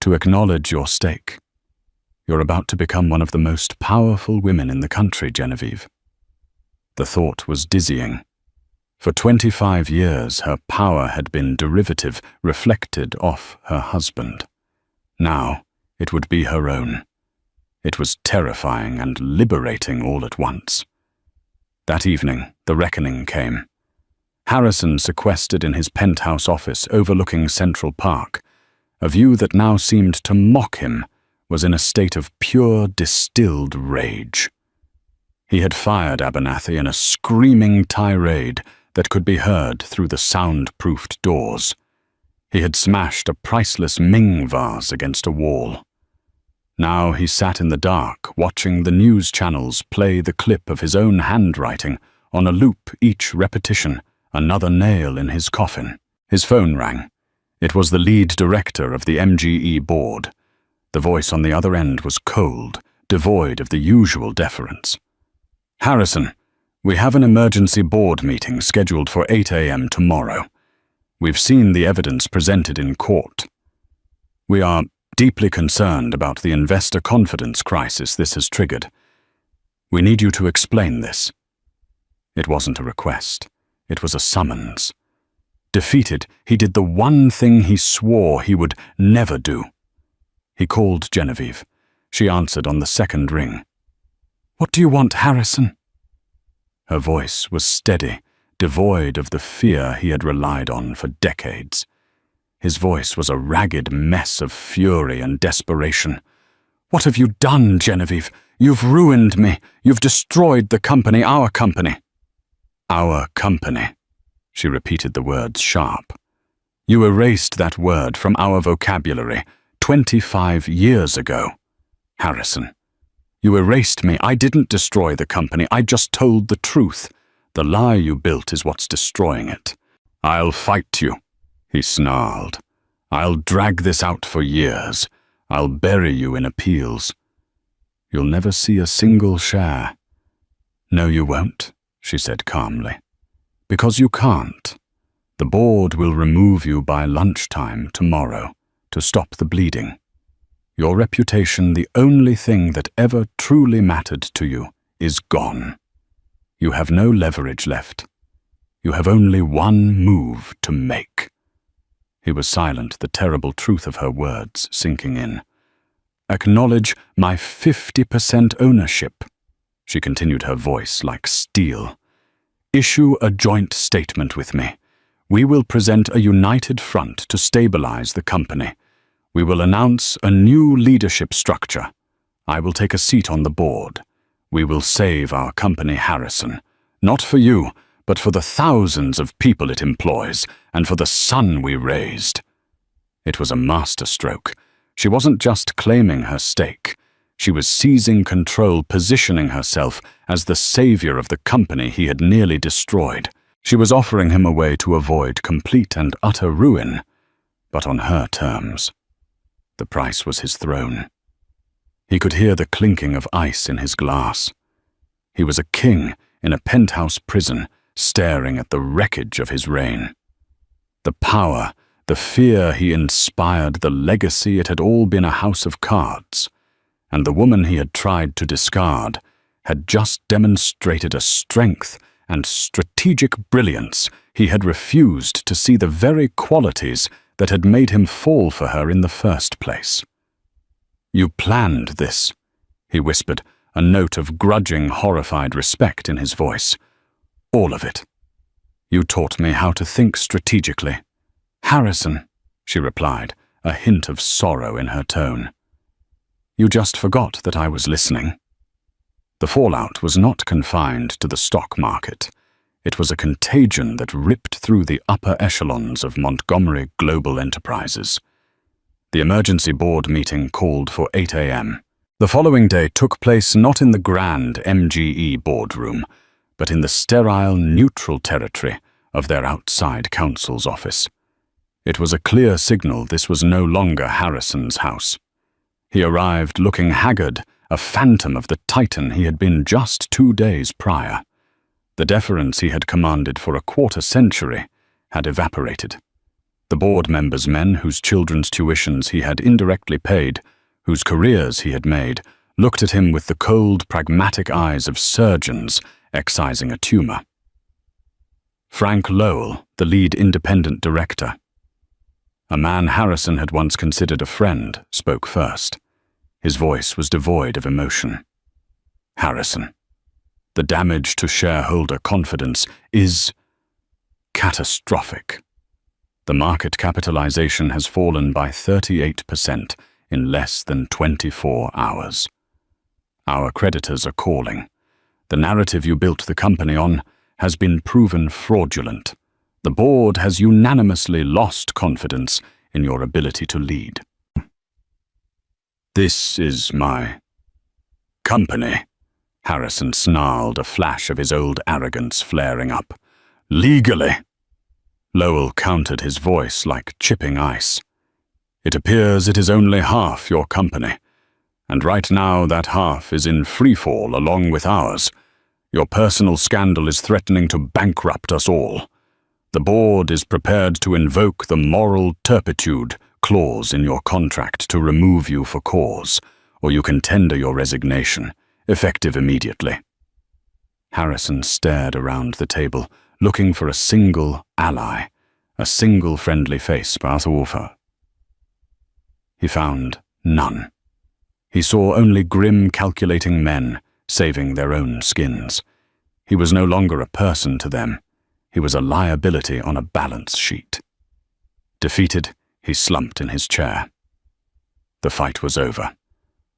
to acknowledge your stake. You're about to become one of the most powerful women in the country, Genevieve." The thought was dizzying. For 25 years, her power had been derivative, reflected off her husband. Now, it would be her own. It was terrifying and liberating all at once. That evening, the reckoning came. Harrison sequestered in his penthouse office overlooking Central Park. A view that now seemed to mock him was in a state of pure, distilled rage. He had fired Abernathy in a screaming tirade that could be heard through the sound-proofed doors. He had smashed a priceless Ming vase against a wall. Now he sat in the dark, watching the news channels play the clip of his own handwriting on a loop, each repetition another nail in his coffin. His phone rang. It was the lead director of the MGE board. The voice on the other end was cold, devoid of the usual deference. "Harrison, we have an emergency board meeting scheduled for 8 a.m. tomorrow. We've seen the evidence presented in court. We are deeply concerned about the investor confidence crisis this has triggered. We need you to explain this." It wasn't a request. It was a summons. Defeated, he did the one thing he swore he would never do. He called Genevieve. She answered on the second ring. "What do you want, Harrison?" Her voice was steady, devoid of the fear he had relied on for decades. His voice was a ragged mess of fury and desperation. "What have you done, Genevieve? You've ruined me. You've destroyed the company, our company." "Our company." She repeated the words sharp. "You erased that word from our vocabulary 25 years ago. Harrison, you erased me. I didn't destroy the company. I just told the truth. The lie you built is what's destroying it. I'll fight you," he snarled. "I'll drag this out for years. I'll bury you in appeals. You'll never see a single share." "No, you won't," she said calmly. "Because you can't. The board will remove you by lunchtime tomorrow to stop the bleeding. Your reputation, the only thing that ever truly mattered to you, is gone. You have no leverage left. You have only one move to make." He was silent, the terrible truth of her words sinking in. "Acknowledge my 50% ownership," she continued, her voice like steel. issue a joint statement with me. We will present a united front to stabilize the company. We will announce a new leadership structure. I will take a seat on the board. We will save our company, Harrison. Not for you, but for the thousands of people it employs, and for the son we raised. It was a masterstroke. She wasn't just claiming her stake. She was seizing control, positioning herself as the savior of the company he had nearly destroyed. She was offering him a way to avoid complete and utter ruin, but on her terms. The price was his throne. He could hear the clinking of ice in his glass. He was a king in a penthouse prison, staring at the wreckage of his reign. The power, the fear he inspired, the legacy, it had all been a house of cards, and the woman he had tried to discard had just demonstrated a strength and strategic brilliance he had refused to see, the very qualities that had made him fall for her in the first place. "You planned this," he whispered, a note of grudging, horrified respect in his voice. "All of it. You taught me how to think strategically." "Harrison," she replied, a hint of sorrow in her tone. "You just forgot that I was listening." The fallout was not confined to the stock market. It was a contagion that ripped through the upper echelons of Montgomery Global Enterprises. The emergency board meeting called for 8 a.m. The following day took place not in the grand MGE boardroom, but in the sterile, neutral territory of their outside counsel's office. It was a clear signal this was no longer Harrison's house. He arrived looking haggard, a phantom of the titan he had been just 2 days prior. The deference he had commanded for a quarter century had evaporated. The board members' men whose children's tuitions he had indirectly paid, whose careers he had made, looked at him with the cold, pragmatic eyes of surgeons excising a tumor. Frank Lowell, the lead independent director, a man Harrison had once considered a friend, spoke first. His voice was devoid of emotion. "Harrison, the damage to shareholder confidence is catastrophic. The market capitalization has fallen by 38% in less than 24 hours. Our creditors are calling. The narrative you built the company on has been proven fraudulent. The board has unanimously lost confidence in your ability to lead." "This is my company," Harrison snarled, a flash of his old arrogance flaring up. "Legally." Lowell countered, his voice like chipping ice. "It appears it is only half your company, and right now that half is in freefall along with ours. Your personal scandal is threatening to bankrupt us all. The board is prepared to invoke the moral turpitude clause in your contract to remove you for cause, or you can tender your resignation, effective immediately." Harrison stared around the table, looking for a single ally, a single friendly face. He found none. He saw only grim, calculating men saving their own skins. He was no longer a person to them. He was a liability on a balance sheet. Defeated, he slumped in his chair. The fight was over.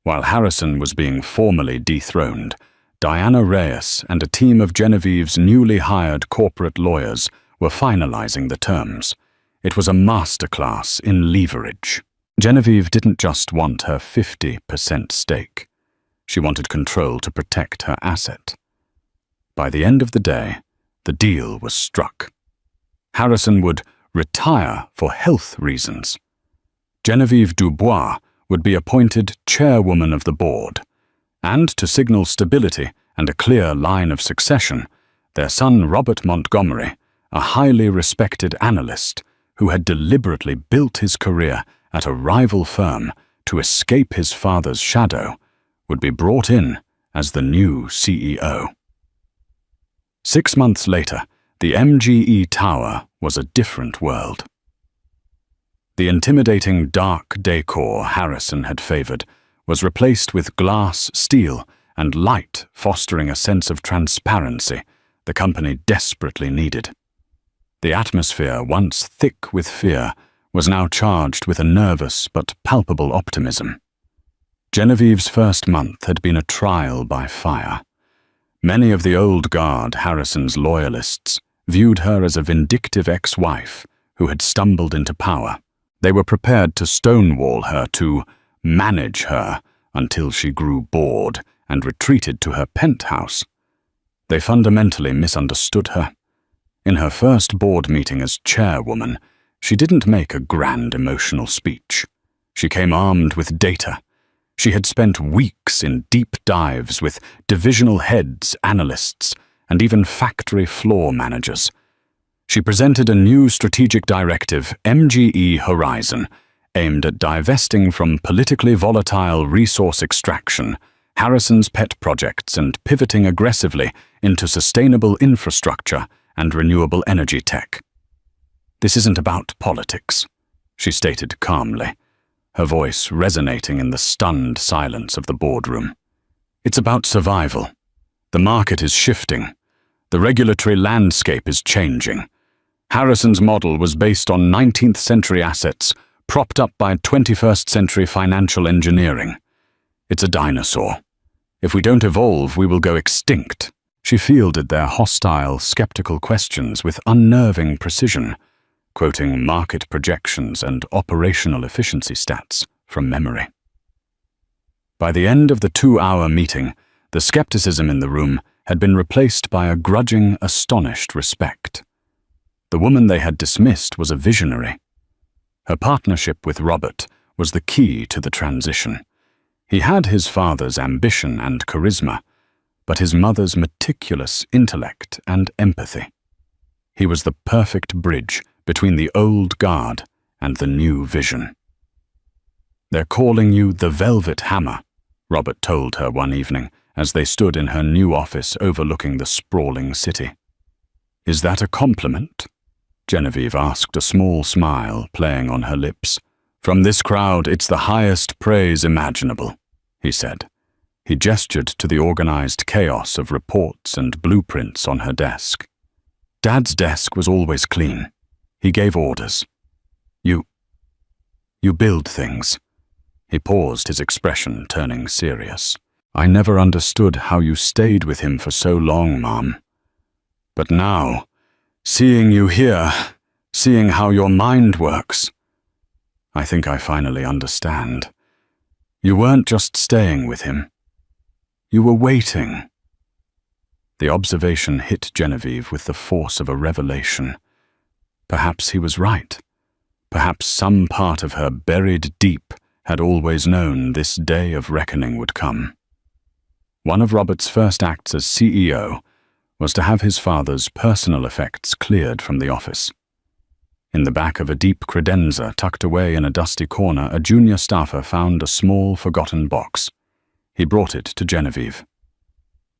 While Harrison was being formally dethroned, Diana Reyes and a team of Genevieve's newly hired corporate lawyers were finalizing the terms. It was a masterclass in leverage. Genevieve didn't just want her 50% stake. She wanted control to protect her asset. By the end of the day, the deal was struck. Harrison would retire for health reasons. Genevieve Dubois would be appointed chairwoman of the board, and to signal stability and a clear line of succession, their son Robert Montgomery, a highly respected analyst who had deliberately built his career at a rival firm to escape his father's shadow, would be brought in as the new CEO. 6 months later, the MGE Tower was a different world. The intimidating dark decor Harrison had favored was replaced with glass, steel, and light, fostering a sense of transparency the company desperately needed. The atmosphere, once thick with fear, was now charged with a nervous but palpable optimism. Genevieve's first month had been a trial by fire. Many of the old guard, Harrison's loyalists, viewed her as a vindictive ex-wife who had stumbled into power. They were prepared to stonewall her, to manage her, until she grew bored and retreated to her penthouse. They fundamentally misunderstood her. In her first board meeting as chairwoman, she didn't make a grand emotional speech. She came armed with data. She had spent weeks in deep dives with divisional heads, analysts, and even factory floor managers. She presented a new strategic directive, MGE Horizon, aimed at divesting from politically volatile resource extraction, Harrison's pet projects, and pivoting aggressively into sustainable infrastructure and renewable energy tech. "This isn't about politics," she stated calmly, her voice resonating in the stunned silence of the boardroom. "It's about survival. The market is shifting. The regulatory landscape is changing. Harrison's model was based on 19th century assets, propped up by 21st century financial engineering. It's a dinosaur. If we don't evolve, we will go extinct." She fielded their hostile, skeptical questions with unnerving precision, quoting market projections and operational efficiency stats from memory. By the end of the 2-hour meeting, the skepticism in the room had been replaced by a grudging, astonished respect. The woman they had dismissed was a visionary. Her partnership with Robert was the key to the transition. He had his father's ambition and charisma, but his mother's meticulous intellect and empathy. He was the perfect bridge between the old guard and the new vision. "They're calling you the Velvet Hammer," Robert told her one evening as they stood in her new office overlooking the sprawling city. "Is that a compliment?" Genevieve asked, a small smile playing on her lips. "From this crowd, it's the highest praise imaginable," he said. He gestured to the organized chaos of reports and blueprints on her desk. "Dad's desk was always clean. He gave orders. You build things." He paused, his expression turning serious. "I never understood how you stayed with him for so long, Mom. But now, seeing you here, seeing how your mind works, I think I finally understand. You weren't just staying with him. You were waiting." The observation hit Genevieve with the force of a revelation. Perhaps he was right. Perhaps some part of her buried deep had always known this day of reckoning would come. One of Robert's first acts as CEO was to have his father's personal effects cleared from the office. In the back of a deep credenza tucked away in a dusty corner, a junior staffer found a small, forgotten box. He brought it to Genevieve.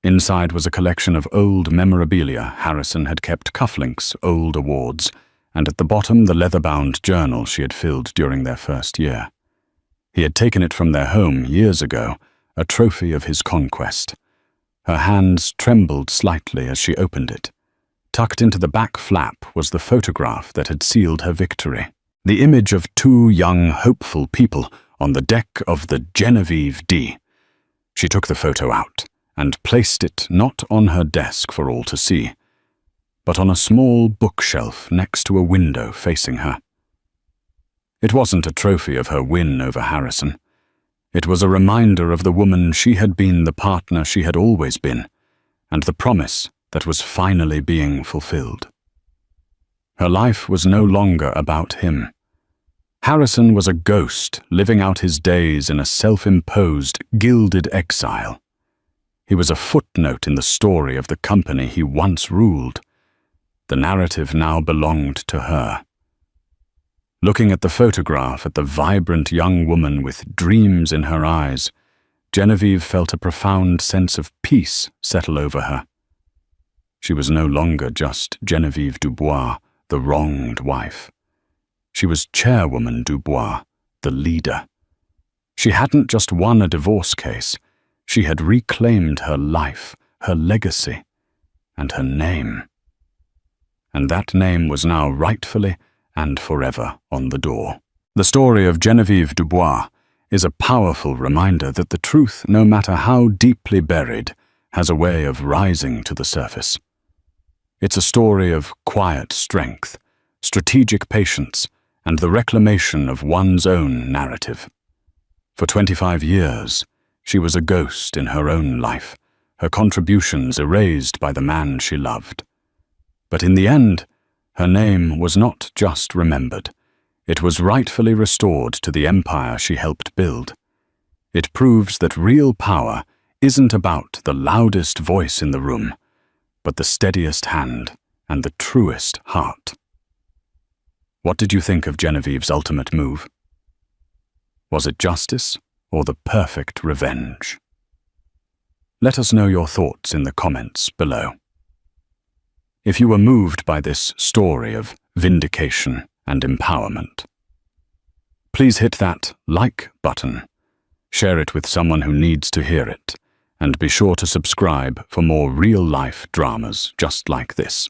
Inside was a collection of old memorabilia. Harrison had kept cufflinks, old awards, and at the bottom the leather-bound journal she had filled during their first year. He had taken it from their home years ago, a trophy of his conquest. Her hands trembled slightly as she opened it. Tucked into the back flap was the photograph that had sealed her victory. The image of 2 young, hopeful people on the deck of the Genevieve D. She took the photo out and placed it not on her desk for all to see, but on a small bookshelf next to a window facing her. It wasn't a trophy of her win over Harrison. It was a reminder of the woman she had been, the partner she had always been, and the promise that was finally being fulfilled. Her life was no longer about him. Harrison was a ghost living out his days in a self-imposed, gilded exile. He was a footnote in the story of the company he once ruled. The narrative now belonged to her. Looking at the photograph, at the vibrant young woman with dreams in her eyes, Genevieve felt a profound sense of peace settle over her. She was no longer just Genevieve Dubois, the wronged wife. She was Chairwoman Dubois, the leader. She hadn't just won a divorce case. She had reclaimed her life, her legacy, and her name. And that name was now rightfully and forever on the door. The story of Geneviève Dubois is a powerful reminder that the truth, no matter how deeply buried, has a way of rising to the surface. It's a story of quiet strength, strategic patience, and the reclamation of one's own narrative. For 25 years, she was a ghost in her own life, her contributions erased by the man she loved. But in the end, her name was not just remembered. It was rightfully restored to the empire she helped build. It proves that real power isn't about the loudest voice in the room, but the steadiest hand and the truest heart. What did you think of Genevieve's ultimate move? Was it justice or the perfect revenge? Let us know your thoughts in the comments below. If you were moved by this story of vindication and empowerment, please hit that like button, share it with someone who needs to hear it, and be sure to subscribe for more real-life dramas just like this.